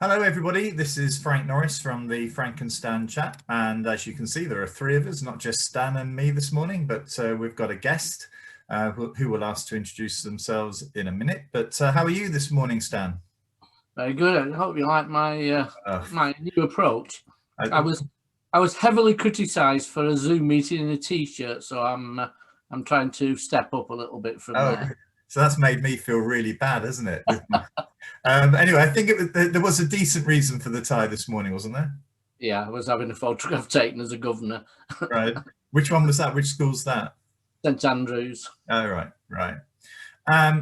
Hello everybody, this is Frank Norris from the Frank and Stan chat, and as you can see there are three of us, not just Stan and me this morning, but we've got a guest who will ask to introduce themselves in a minute. But how are you this morning, Stan? Very good. I hope you like my my new approach. I was heavily criticised for a Zoom meeting in a t-shirt, so I'm trying to step up a little bit from there. So that's made me feel really bad, hasn't it? Anyway, I think there was a decent reason for the tie this morning, wasn't there? Yeah, I was having a photograph taken as a governor. Right. Which one was that? Which school's that? St Andrews. Oh, right. Well,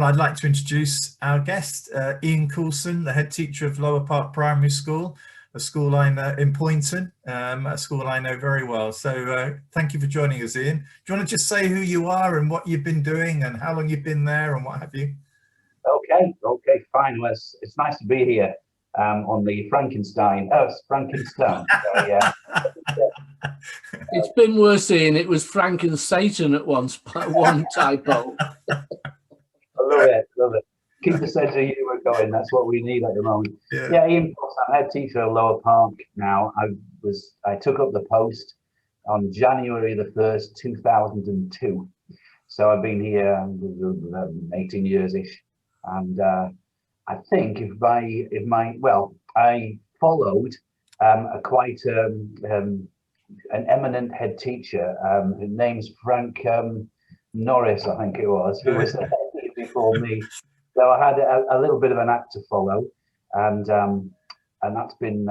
I'd like to introduce our guest, Ian Coulson, the head teacher of Lower Park Primary School, a school I know in Poynton, a school I know very well. So thank you for joining us, Ian. Do you want to just say who you are and what you've been doing and how long you've been there and what have you? Okay, fine. Well, it's nice to be here on the Frankenstein. Frankenstein. Yeah. It's been worse, Ian. It was Frank and Satan at one typo. I love it. Keep the sense of humour going. That's what we need at the moment. Yeah, Ian Coulson, I'm head teacher at Lower Park now. I took up the post on January the 1st, 2002. So I've been here 18 years-ish. And I think I followed quite an eminent head teacher. His name's Frank Norris, I think it was, who was the head teacher before me. So I had a little bit of an act to follow, and that's been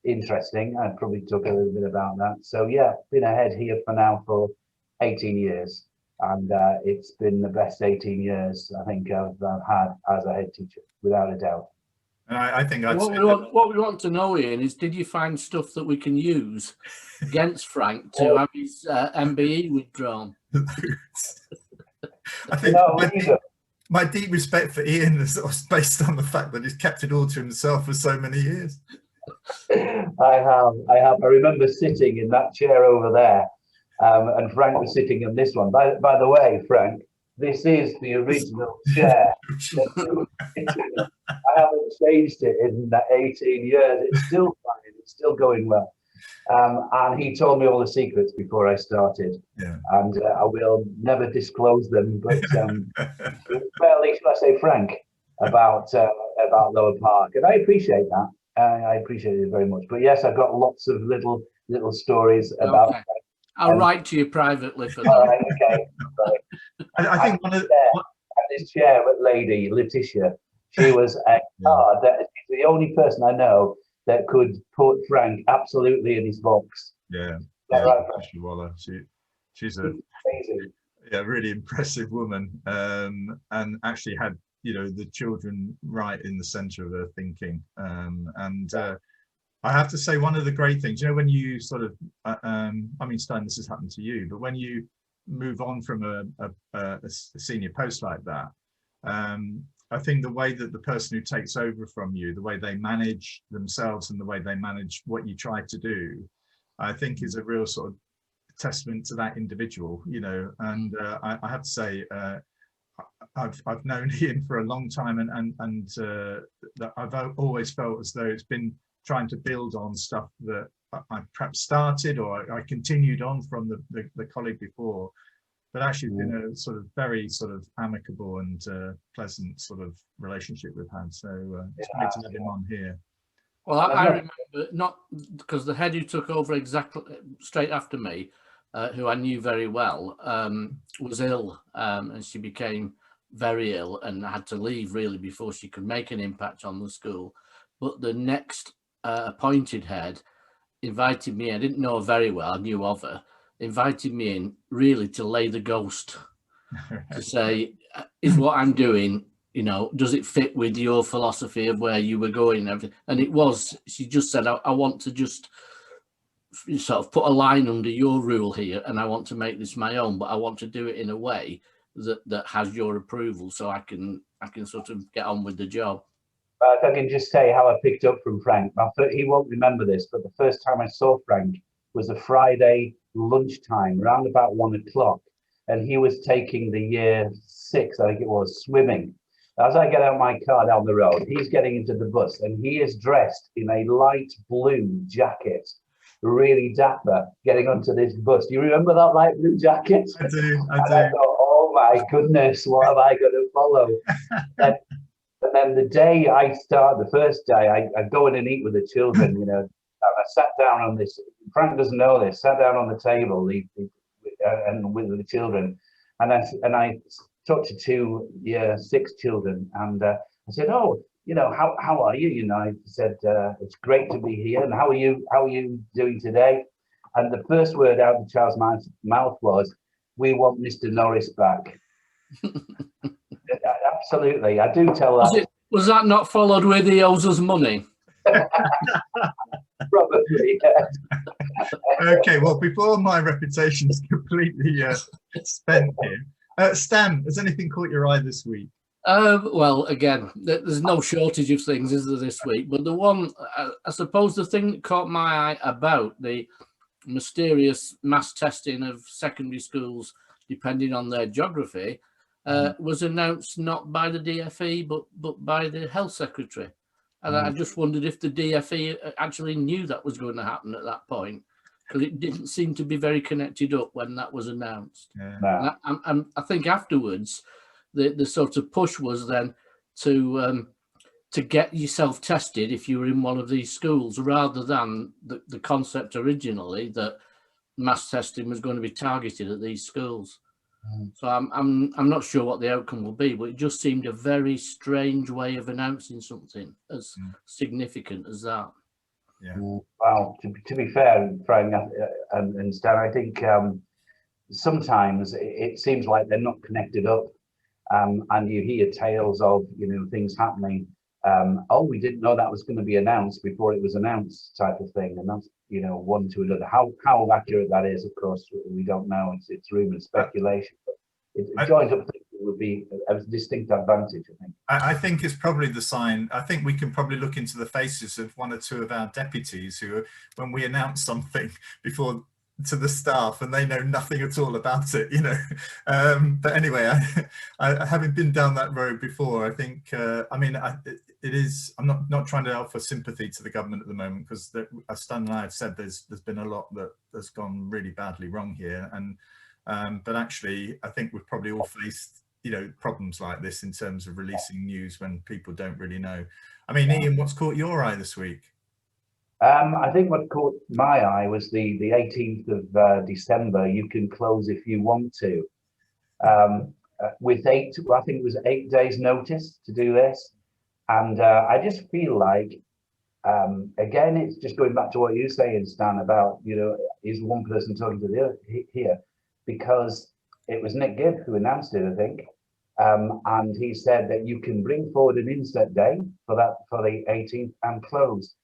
interesting. I probably talk a little bit about that. So yeah, been a head here for 18 years. And it's been the best 18 years I think I've had as a head teacher, without a doubt. And I think what we want to know, Ian, is did you find stuff that we can use against Frank to have his MBE withdrawn? I think my deep respect for Ian is based on the fact that he's kept it all to himself for so many years. I have. I remember sitting in that chair over there. And Frank was sitting in this one. By the way, Frank, this is the original chair. I haven't changed it in 18 years. It's still fine. It's still going well. And he told me all the secrets before I started. Yeah. And I will never disclose them. But well, at least I say Frank about Lower Park, and I appreciate that. I appreciate it very much. But yes, I've got lots of little stories about. Okay. I'll write to you privately for that. All right, okay. I think this chair lady, Letitia, she was a card. She's the only person I know that could put Frank absolutely in his box. Yeah, right, she's amazing. Really impressive woman, and actually had the children right in the centre of her thinking, I have to say, one of the great things, when you sort of, I mean, Stein, this has happened to you, but when you move on from a senior post like that, I think the way that the person who takes over from you, the way they manage themselves and the way they manage what you try to do, I think is a real sort of testament to that individual, and I have to say, I've known Ian for a long time, and that I've always felt as though it's been trying to build on stuff that I perhaps started or I continued on from the colleague before, but actually been a sort of very sort of amicable and pleasant sort of relationship we've had. So it's great to have him on here. Well, I remember, not because the head who took over exactly straight after me, who I knew very well, was ill, and she became very ill and had to leave really before she could make an impact on the school. But the next appointed head invited me. I didn't know her very well. I knew of her. Invited me in really to lay the ghost, to say, is what I'm doing, does it fit with your philosophy of where you were going and everything? And it was. She just said, I want to just sort of put a line under your rule here, and I want to make this my own, but I want to do it in a way that has your approval, so I can sort of get on with the job. If I can just say how I picked up from Frank. He won't remember this, but the first time I saw Frank was a Friday lunchtime, around about 1 o'clock, and he was taking the year 6, I think it was, swimming. As I get out my car down the road, he's getting into the bus, and he is dressed in a light blue jacket, really dapper, getting onto this bus. Do you remember that light blue jacket? I do. And I thought, oh my goodness, what have I got to follow? And then the day I start, the first day, I go in and eat with the children, you know. I sat down on this, Frank doesn't know this, sat down on the table and with the children. And I talked to 2 year 6 children, and I said, oh, you know, how are you? You know, I said, it's great to be here. And how are you doing today? And the first word out of the child's mouth was, we want Mr. Norris back. Absolutely, I do tell that. Was that not followed with he owes us money? Probably, yes. Okay, well, before my reputation is completely spent here, Stan, has anything caught your eye this week? Well, again, there's no shortage of things, is there, this week? But the one, I suppose the thing that caught my eye about the mysterious mass testing of secondary schools, depending on their geography, was announced not by the DFE, but by the Health Secretary. And I just wondered if the DFE actually knew that was going to happen at that point, because it didn't seem to be very connected up when that was announced. Yeah. And I think afterwards, the sort of push was then to get yourself tested if you were in one of these schools, rather than the concept originally that mass testing was going to be targeted at these schools. So I'm not sure what the outcome will be, but it just seemed a very strange way of announcing something as significant as that. Yeah. Well, to be fair, Frank and Stan, I think sometimes it seems like they're not connected up, and you hear tales of, you know, things happening. Oh, we didn't know that was going to be announced before it was announced, type of thing, and that's, you know, one to another. How accurate that is, of course, we don't know. It's rumor, speculation. But it joins up things that would be a distinct advantage, I think. I think it's probably the sign. I think we can probably look into the faces of 1 or 2 of our deputies who, when we announce something before to the staff, and they know nothing at all about it, you know. But anyway, I having been down that road before, I think, I mean, it is, I'm not trying to offer sympathy to the government at the moment, because as Stan and I have said, there's been a lot that's gone really badly wrong here. And but actually, I think we've probably all faced, you know, problems like this in terms of releasing news when people don't really know. I mean, Ian, what's caught your eye this week? I think what caught my eye was the 18th of December. You can close if you want to. With I think it was 8 days notice to do this. And I just feel like, again, it's just going back to what you're saying, Stan, about, you know, is one person talking to the other here, because it was Nick Gibb who announced it, I think. And he said that you can bring forward an inset day for the 18th and close.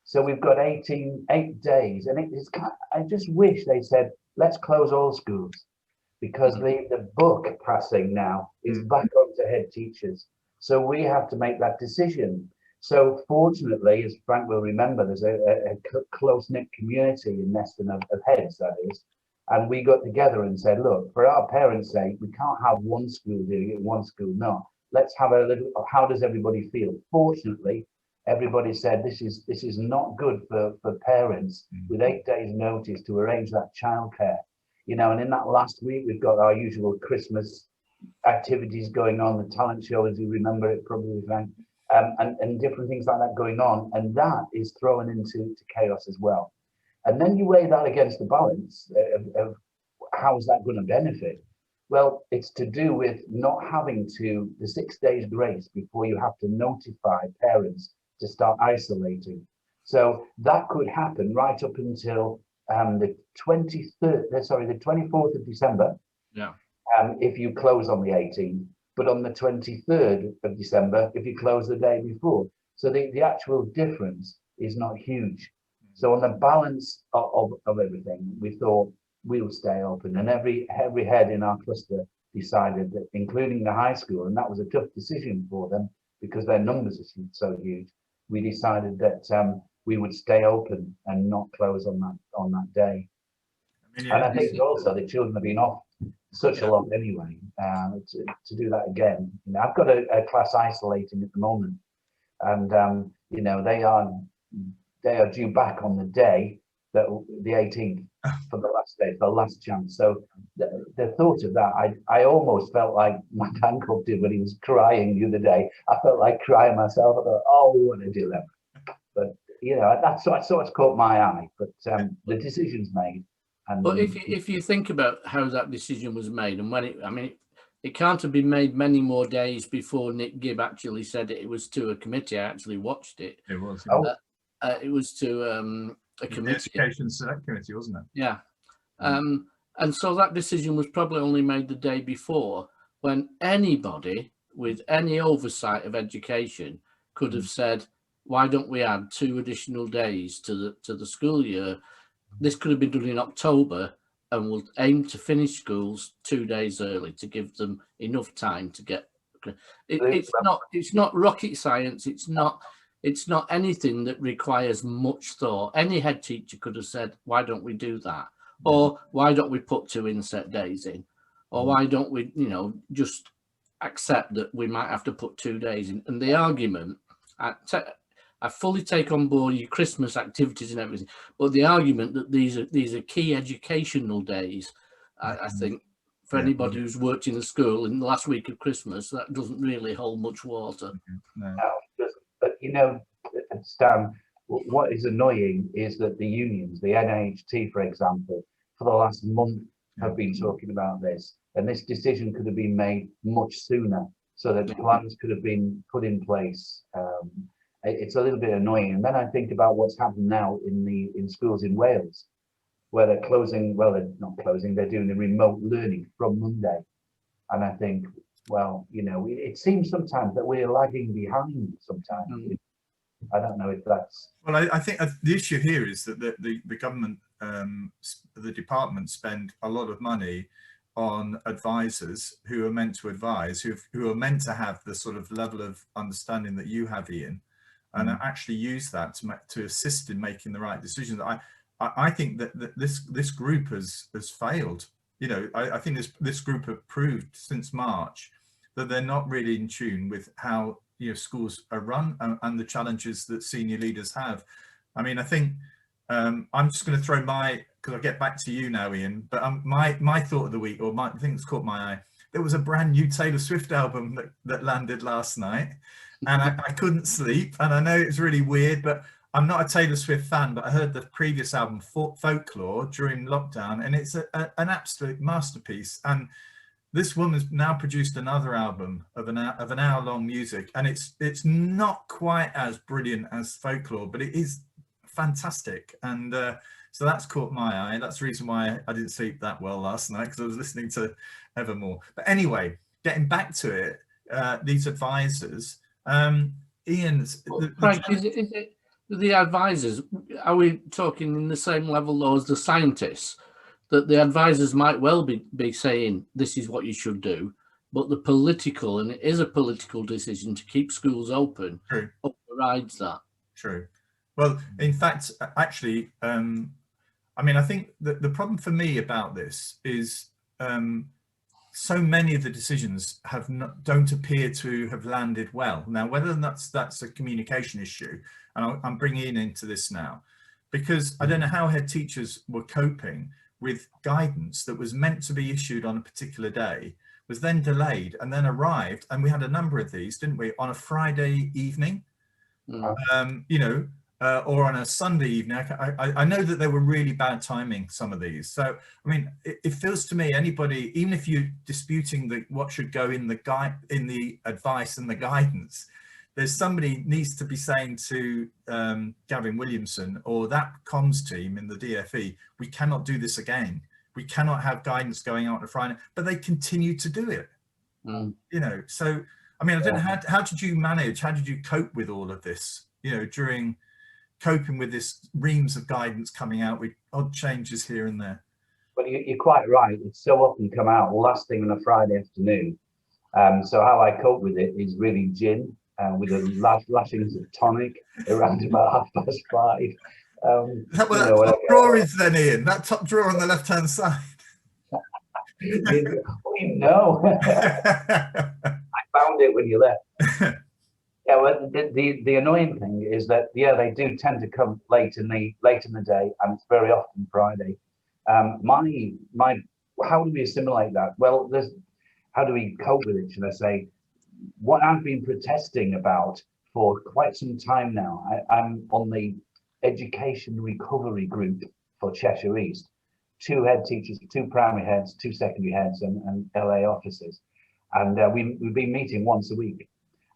So we've got 8 days, and it's kind of, I just wish they said, let's close all schools, because the book passing now is back onto head teachers. So we have to make that decision. So fortunately, as Frank will remember, there's a close-knit community in Neston of heads, that is. And we got together and said, look, for our parents' sake, we can't have one school doing it, one school not. Let's have a little, how does everybody feel? Fortunately, everybody said this is not good for parents with 8 days notice to arrange that childcare. You know, and in that last week, we've got our usual Christmas activities going on, the talent show, as you remember it probably, Frank, and different things like that going on, and that is thrown into chaos as well. And then you weigh that against the balance of how is that going to benefit? Well, it's to do with not having to, the 6 days grace before you have to notify parents to start isolating. So that could happen right up until the 24th of December. Yeah. If you close on the 18th, but on the 23rd of December, if you close the day before. So the actual difference is not huge. So on the balance of everything, we thought we'll stay open, and every head in our cluster decided that, including the high school, and that was a tough decision for them because their numbers are so huge. We decided that we would stay open and not close on that day. And I think also the children have been off such a lot anyway. To do that again, you know, I've got a class isolating at the moment, and you know, they are due back on the day that the 18th for the last day, for the last chance. So the thought of that, I almost felt like my uncle did when he was crying the other day. I felt like crying myself. I thought, oh, we want to do that. But you know, that's what's caught my eye. But the decision's made. And but if you think about how that decision was made, and when it can't have been made many more days before Nick Gibb actually said it was to a committee. I actually watched it. It was. It was to a committee. The Education Select Committee, wasn't it? Yeah. And so that decision was probably only made the day before, when anybody with any oversight of education could have said, why don't we add 2 additional days to the school year? This could have been done in October, and we'll aim to finish schools 2 days early to give them enough time to get. It's not rocket science. It's not anything that requires much thought. Any head teacher could have said, why don't we do that? Or why don't we put 2 inset days in? Or why don't we, you know, just accept that we might have to put 2 days in? And the argument, I fully take on board your Christmas activities and everything, but the argument that these are key educational days, I think, for anybody who's worked in a school in the last week of Christmas, that doesn't really hold much water. No. But you know, Stan, what is annoying is that the unions, the NHT, for example, for the last month have been talking about this, and this decision could have been made much sooner, so that plans could have been put in place. It's a little bit annoying. And then I think about what's happened now in schools in Wales, where they're closing. Well, they're not closing. They're doing the remote learning from Monday, and I think, well, you know, it seems sometimes that we're lagging behind. Sometimes. I don't know if that's. Well, I think the issue here is that the government, the department, spend a lot of money on advisors who are meant to advise, who are meant to have the sort of level of understanding that you have, Ian, and actually use that to assist in making the right decisions. I think that this group has failed. You know, I think this group have proved since March that they're not really in tune with how, you know, schools are run and the challenges that senior leaders have. I mean, I think I'm just going to throw because I'll get back to you now, Ian, but my thought of the week, or the thing that's caught my eye, there was a brand new Taylor Swift album that landed last night, and I couldn't sleep. And I know it's really weird, but I'm not a Taylor Swift fan, but I heard the previous album, Folklore, during lockdown, and it's an absolute masterpiece. And this woman's now produced another album of an hour-long music, and it's not quite as brilliant as Folklore, but it is fantastic. And so that's caught my eye. That's the reason why I didn't sleep that well last night, because I was listening to Evermore. But anyway, getting back to it, these advisors, Ian, Frank, is it the advisors? Are we talking in the same level though as the scientists? That the advisors might well be saying this is what you should do, but the political, and it is a political decision to keep schools open, overrides that. True. Well, in fact, actually, I mean, I think that the problem for me about this is so many of the decisions don't appear to have landed well. Now, whether that's a communication issue, and I'm bringing Ian into this now, because I don't know how head teachers were coping with guidance that was meant to be issued on a particular day, was then delayed and then arrived, and we had a number of these, didn't we, on a Friday evening, you know, or on a Sunday evening. I know that they were really bad timing, some of these. So I mean, it feels to me, anybody, even if you're disputing what should go in the advice and the guidance, there's somebody needs to be saying to Gavin Williamson or that comms team in the DFE, we cannot do this again. We cannot have guidance going out on a Friday, but they continue to do it. You know, so I mean, I don't know, how did you manage? How did you cope with all of this? You know, during coping with this reams of guidance coming out with odd changes here and there. Well, you're quite right. It's so often come out last thing on a Friday afternoon. So how I cope with it is really gin. With the lashings of tonic around about 5:30. That top drawer is then, Ian? That top drawer on the left-hand side? You know, I found it when you left. Yeah, well, the annoying thing is that they do tend to come late in the day, and it's very often Friday. How do we assimilate that? Well, how do we cope with it? Should I say? What I've been protesting about for quite some time now. I'm on the education recovery group for Cheshire East. 2 head teachers, 2 primary heads, 2 secondary heads, and LA officers, and we've been meeting once a week.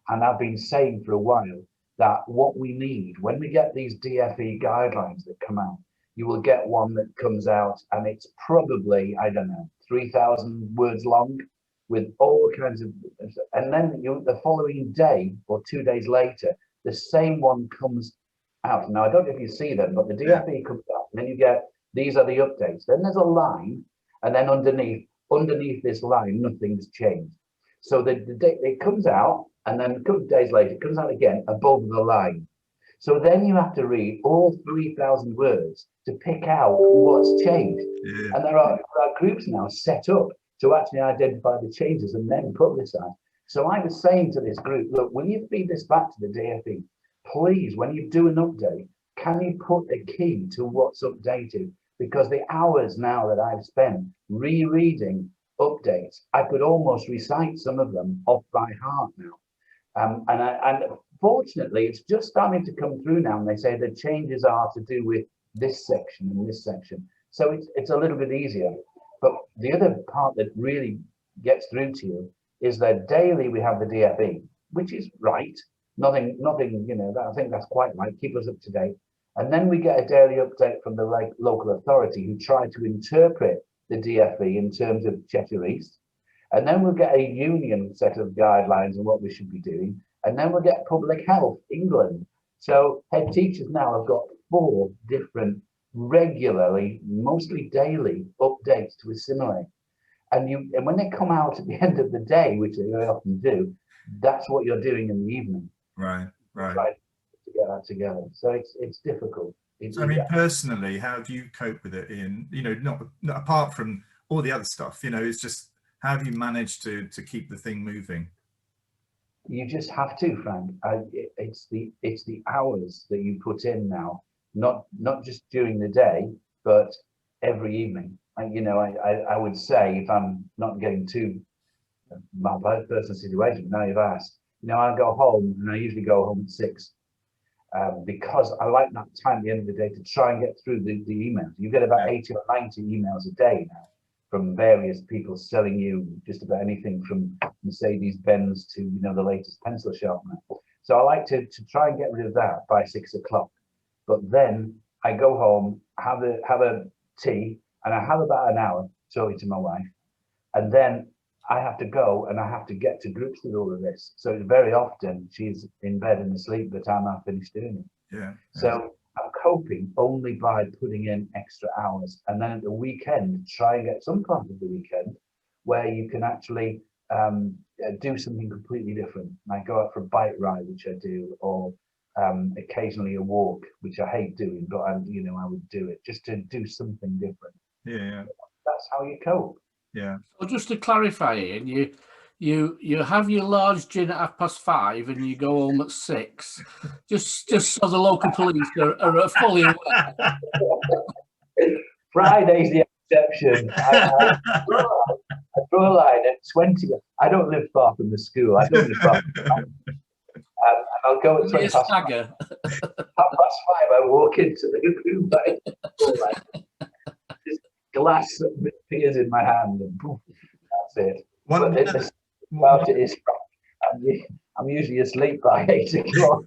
And I've been saying for a while that what we need, when we get these DFE guidelines that come out, you will get one that comes out and it's probably, I don't know, 3,000 words long with all kinds of, and then the following day or 2 days later, the same one comes out. Now, I don't know if you see them, but the DFE comes out and then you get, these are the updates. Then there's a line, and then underneath this line, nothing's changed. So the day it comes out, and then a couple of days later, it comes out again above the line. So then you have to read all 3,000 words to pick out what's changed. Yeah. And there are groups now set up to actually identify the changes and then publicize. So I was saying to this group, look, when you feed this back to the DFE, please, when you do an update, can you put a key to what's updated? Because the hours now that I've spent rereading updates, I could almost recite some of them off by heart now. And fortunately, it's just starting to come through now, and they say the changes are to do with this section and this section. So it's a little bit easier. But the other part that really gets through to you is that daily we have the DFE, which is right. Nothing, you know, I think that's quite right. Keep us up to date. And then we get a daily update from the local authority who try to interpret the DFE in terms of Cheshire East. And then we'll get a union set of guidelines on what we should be doing. And then we'll get Public Health England. So head teachers now have got 4 different regularly, mostly daily updates to assimilate. And when they come out at the end of the day, which they very often do, that's what you're doing in the evening. Right. Right. To get that together. So it's difficult. I mean, personally, how do you cope with it, Ian? You know, not apart from all the other stuff, you know, it's just, how have you managed to keep the thing moving? You just have to, Frank. It's the hours that you put in now, not just during the day, but every evening. And, you know, I would say, if I'm not getting too my personal situation, now you've asked, you know, I go home, and I usually go home at 6. Because I like that time at the end of the day to try and get through the emails. You get about 80 or 90 emails a day now from various people selling you just about anything from Mercedes-Benz to, you know, the latest pencil sharpener. So I like to try and get rid of that by 6 o'clock. But then I go home, have a tea, and I have about an hour talking to my wife. And then I have to go and I have to get to grips with all of this. So very often she's in bed and asleep by the time I finish doing it. Yeah. So I'm coping only by putting in extra hours. And then at the weekend, try and get some part of the weekend where you can actually do something completely different. I go out for a bike ride, which I do, or occasionally a walk, which I hate doing, but I would do it just to do something different. Yeah. That's how you cope. Yeah. So just to clarify, Ian, you have your large gin at 5:30 and you go home at 6, just so the local police are fully aware. Friday's the exception. I draw a line at 20. I don't live far from the school. I don't live far from and I'll go at 20 past 5. 5:30, I walk into the room, this glass appears in my hand, and poof, that's it. About it is, I'm usually asleep by 8 o'clock.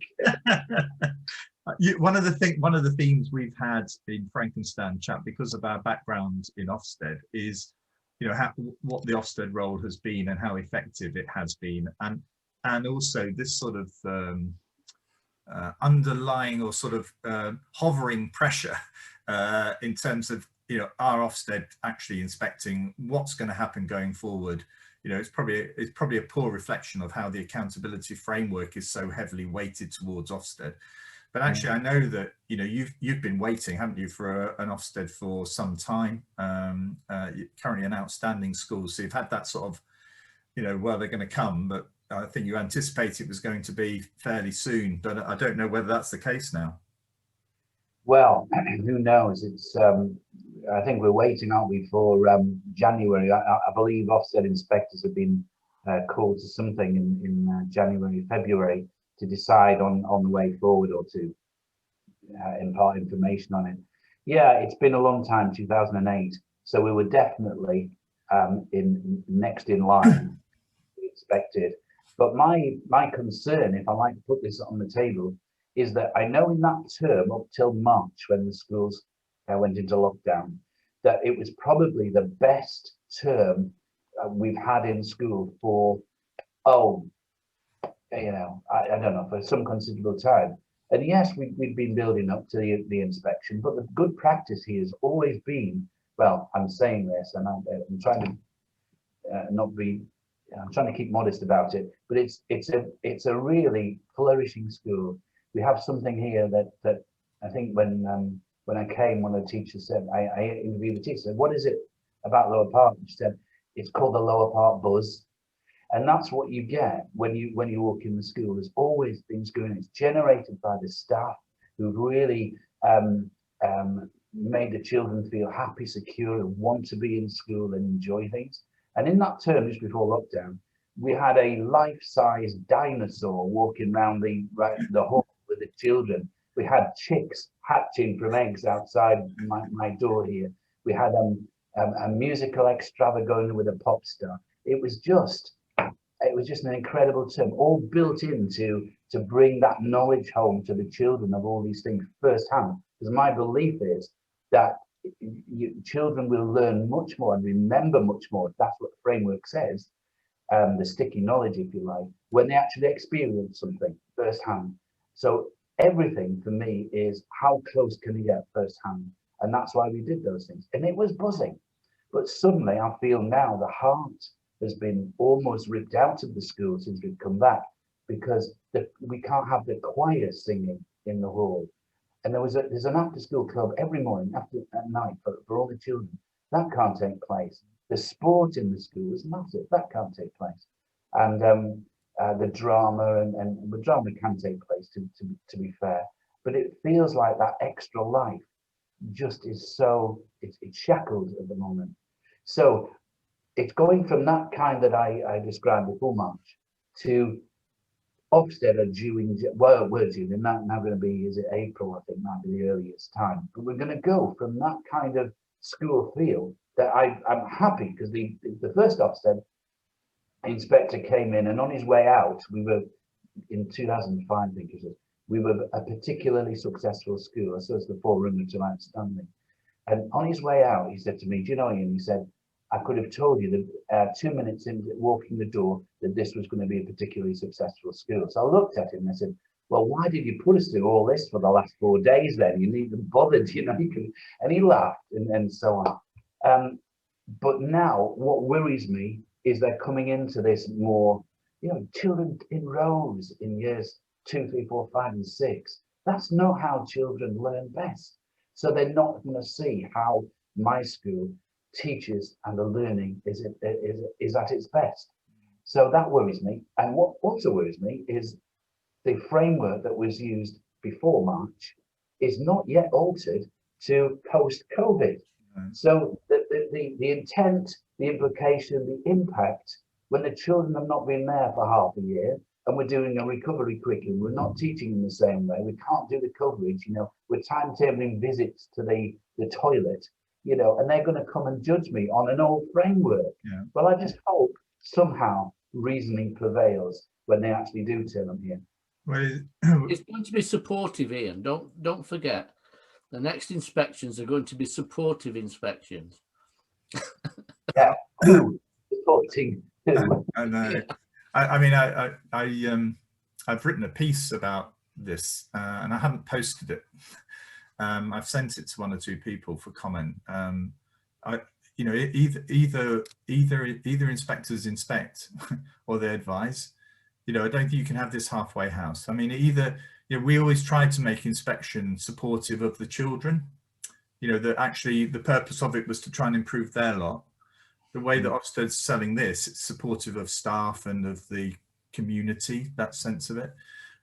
One of the themes we've had in Frankenstein chat, because of our background in Offstead, is, you know, what the Offstead role has been and how effective it has been, and also this sort of underlying or sort of hovering pressure in terms of, you know, are Offstead actually inspecting what's going to happen going forward. You know, it's probably a poor reflection of how the accountability framework is so heavily weighted towards Offstead. But actually, I know that, you know, you've been waiting, haven't you, for an Ofsted for some time. You're currently an outstanding school, so you've had that sort of, you know, well, they're going to come, but I think you anticipate it was going to be fairly soon. But I don't know whether that's the case now. Well, who knows? It's I think we're waiting, aren't we, for January. I believe Ofsted inspectors have been called to something in January, February, to decide on the way forward, or to impart information on it. Yeah, it's been a long time, 2008. So we were definitely next in line, expected. But my concern, if I like to put this on the table, is that I know in that term up till March, when the schools went into lockdown, that it was probably the best term we've had in school for, you know, I don't know, for some considerable time. And yes, we've been building up to the inspection, but the good practice here has always been, well, I'm saying this, and I'm trying to not be, I'm trying to keep modest about it, but it's a really flourishing school. We have something here that I think when I came, one of the teachers said, I interviewed the teacher, said, what is it about Lower Park? She said, it's called the Lower Park Buzz. And that's what you get when you walk in the school. There's always things going on. It's generated by the staff who've really made the children feel happy, secure, and want to be in school and enjoy things. And in that term, just before lockdown, we had a life-size dinosaur walking around the hall with the children. We had chicks hatching from eggs outside my door here. We had a musical extravaganza with a pop star. It was just an incredible term, all built into to bring that knowledge home to the children of all these things firsthand. Because my belief is that children will learn much more and remember much more, if that's what the framework says, the sticky knowledge, if you like, when they actually experience something firsthand. So everything for me is how close can you get firsthand? And that's why we did those things. And it was buzzing. But suddenly I feel now the heart has been almost ripped out of the school since we've come back, because we can't have the choir singing in the hall. And there's an after school club every morning at night for all the children. That can't take place. The sport in the school is massive. That can't take place. And the drama and the drama can take place to be fair. But it feels like that extra life just is so, it's shackled at the moment. So it's going from that kind that I described before March to Offstead are due in, well, we're due, they're now going to be, is it April, I think, might be the earliest time. But we're going to go from that kind of school feel that I'm happy, because the first Offstead inspector came in, and on his way out, we were, in 2005, I think it was, we were a particularly successful school, so it's the forerunner to outstanding. And on his way out, he said to me, do you know, Ian, he said, I could have told you that 2 minutes in walking the door that this was going to be a particularly successful school. So I looked at him and I said, well, why did you put us through all this for the last 4 days then? You needn't have bothered, you know. And he laughed and so on. But now what worries me is they're coming into this more, you know, children in rows in years 2, 3, 4, 5, and 6. That's not how children learn best. So they're not going to see how my school teaches and the learning is at its best. So that worries me. And what also worries me is the framework that was used before March is not yet altered to post-COVID. So the intent, the implication, the impact, when the children have not been there for half a year and we're doing a recovery curriculum, we're not teaching in the same way, we can't do the coverage, you know, we're timetabling visits to the toilet, you know, and they're going to come and judge me on an old framework. Yeah. Well, I just hope somehow reasoning prevails when they actually do turn up here. Well, it's going to be supportive, Ian. Don't forget, the next inspections are going to be supportive inspections. Yeah, supporting who? I know. I mean, I've written a piece about this, and I haven't posted it. I've sent it to 1 or 2 people for comment. You know, either inspectors inspect or they advise. You know, I don't think you can have this halfway house. I mean, either we always try to make inspection supportive of the children. That actually the purpose of it was to try and improve their lot. The way that Ofsted's selling this, it's supportive of staff and of the community, that sense of it.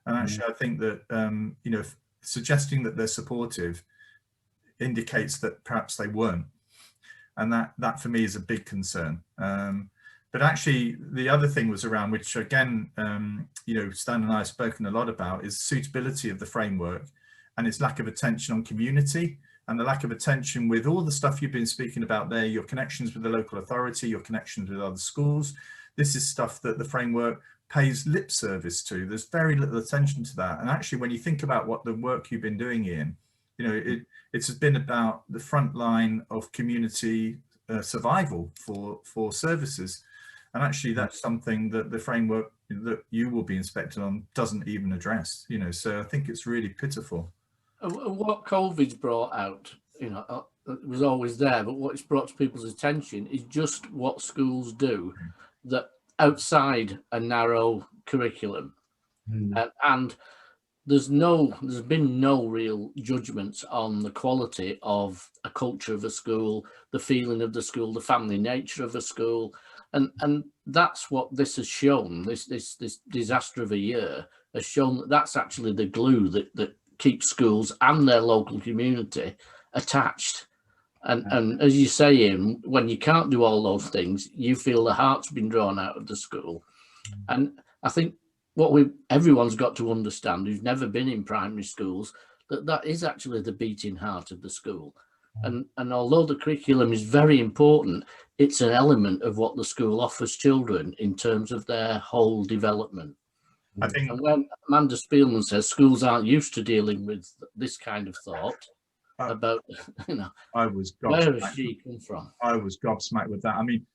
And actually, I think that, suggesting that they're supportive indicates that perhaps they weren't. And that for me is a big concern. But actually, the other thing was around, which again, Stan and I have spoken a lot about, is suitability of the framework and its lack of attention on community, and the lack of attention with all the stuff you've been speaking about there, your connections with the local authority, your connections with other schools. This is stuff that the framework pays lip service to. There's very little attention to that. And actually, when you think about what the work you've been doing, Ian, it's been about the front line of community survival for services. And actually, that's something that the framework that you will be inspected on doesn't even address, so I think it's really pitiful. What COVID's brought out, it was always there, but what it's brought to people's attention is just what schools do that outside a narrow curriculum. And there's been no real judgments on the quality of a culture of a school, the feeling of the school, the family nature of a school. And that's what this has shown. This disaster of a year has shown that that's actually the glue that keeps schools and their local community attached. And as you say, Ian, when you can't do all those things, you feel the heart's been drawn out of the school. And I think what everyone's got to understand who's never been in primary schools, that is actually the beating heart of the school. And although the curriculum is very important, it's an element of what the school offers children in terms of their whole development. I think, and when Amanda Spielman says schools aren't used to dealing with this kind of thought about, I was where has she come from? I was gobsmacked with that. I mean,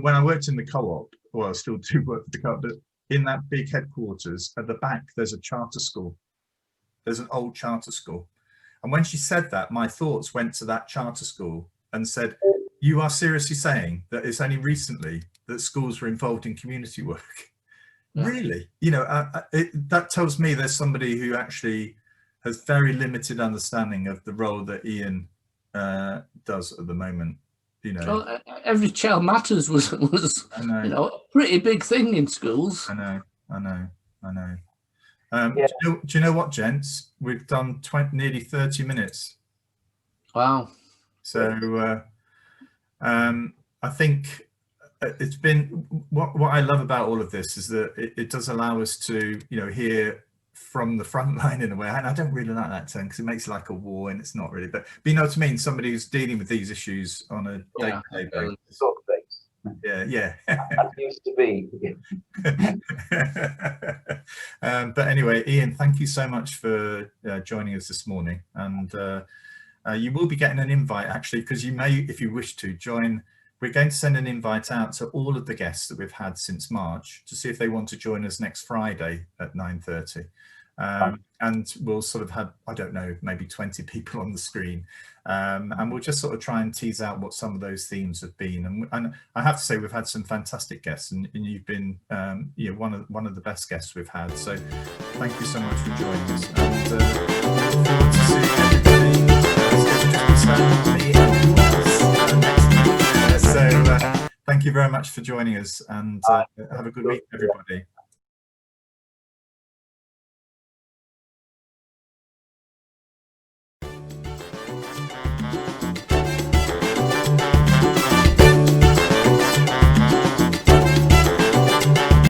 when I worked in the co-op, well, I still do work for the co-op, but in that big headquarters at the back, there's a charter school. There's an old charter school. And when she said that, my thoughts went to that charter school and said, you are seriously saying that it's only recently that schools were involved in community work? Yeah. Really? That tells me there's somebody who actually has very limited understanding of the role that Ian does at the moment. Well, every child matters was a pretty big thing in schools. I know. Yeah. Do you know what, gents? We've done nearly 30 minutes. Wow. So I think it's been what I love about all of this is that it does allow us to hear from the front line in a way. And I don't really like that term because it makes it like a war, and it's not really. But you know what I mean? Somebody who's dealing with these issues on a day-to-day basis. Yeah. That used to be. But anyway, Ian, thank you so much for joining us this morning. And you will be getting an invite, actually, because you may, if you wish to, join. We're going to send an invite out to all of the guests that we've had since March to see if they want to join us next Friday at 9:30. And we'll sort of have, I don't know, maybe 20 people on the screen. And we'll just sort of try and tease out what some of those themes have been. And I have to say, we've had some fantastic guests, and you've been one of the best guests we've had. So thank you so much for joining us. And look forward to seeing everybody. So thank you very much for joining us, and have a good week, everybody.